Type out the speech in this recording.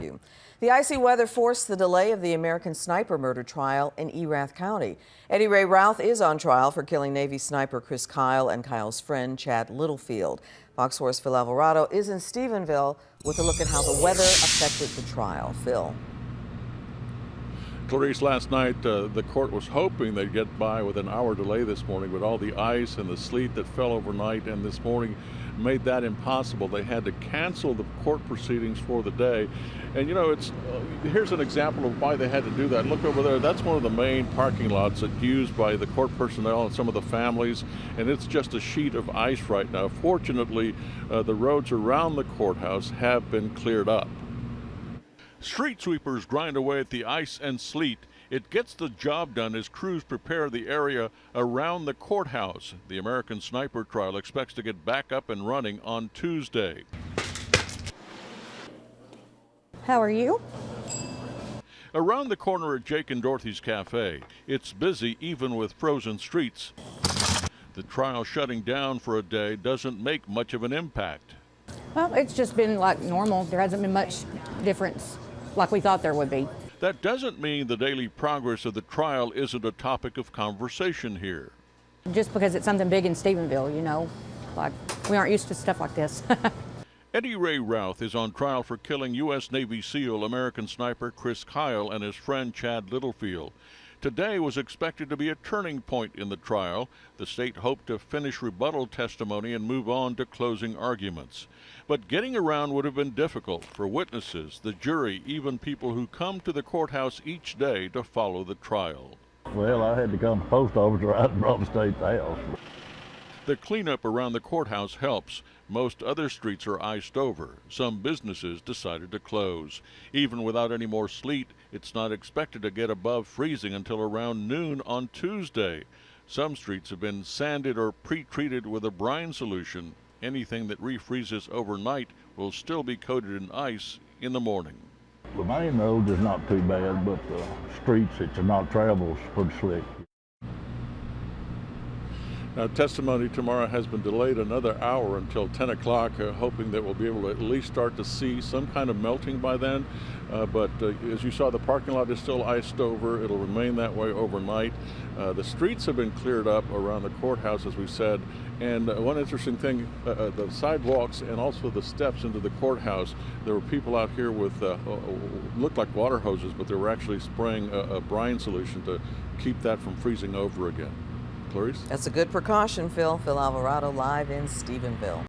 rescue. The icy weather forced the delay of the American sniper murder trial in Erath County. Eddie Ray Routh is on trial for killing Navy sniper Chris Kyle and Kyle's friend Chad Littlefield. Fox 4's Phil Alvarado is in Stephenville with a look at how the weather affected the trial. Phil. Clarice, last night the court was hoping they'd get by with an hour delay this morning, but all the ice and the sleet that fell overnight and this morning made that impossible. They had to cancel the court proceedings for the day. And you know, here's an example of why they had to do that. Look over there, that's one of the main parking lots that's used by the court personnel and some of the families, and it's just a sheet of ice right now. Fortunately, the roads around the courthouse have been cleared up. Street sweepers grind away at the ice and sleet. It gets the job done as crews prepare the area around the courthouse. The American sniper trial expects to get back up and running on Tuesday. How are you? Around the corner at Jake and Dorothy's Cafe, it's busy even with frozen streets. The trial shutting down for a day doesn't make much of an impact. Well, it's just been like normal. There hasn't been much difference like we thought there would be. That doesn't mean the daily progress of the trial isn't a topic of conversation here. Just because it's something big in Stephenville, you know, like we aren't used to stuff like this. Eddie Ray Routh is on trial for killing U.S. Navy SEAL American sniper Chris Kyle and his friend Chad Littlefield. Today was expected to be a turning point in the trial. The state hoped to finish rebuttal testimony and move on to closing arguments. But getting around would have been difficult for witnesses, the jury, even people who come to the courthouse each day to follow the trial. Well, I had to come to the post office right in Robb State's house. The cleanup around the courthouse helps. Most other streets are iced over. Some businesses decided to close. Even without any more sleet, it's not expected to get above freezing until around noon on Tuesday. Some streets have been sanded or pre-treated with a brine solution. Anything that refreezes overnight will still be coated in ice in the morning. The main road is not too bad, but the streets that are not traveled is pretty slick. Now, testimony tomorrow has been delayed another hour until 10 o'clock, hoping that we'll be able to at least start to see some kind of melting by then. But as you saw, the parking lot is still iced over. It'll remain that way overnight. The streets have been cleared up around the courthouse, as we said. And one interesting thing, the sidewalks and also the steps into the courthouse, there were people out here with looked like water hoses, but they were actually spraying a brine solution to keep that from freezing over again. Clarice? That's a good precaution, Phil. Phil Alvarado live in Stephenville.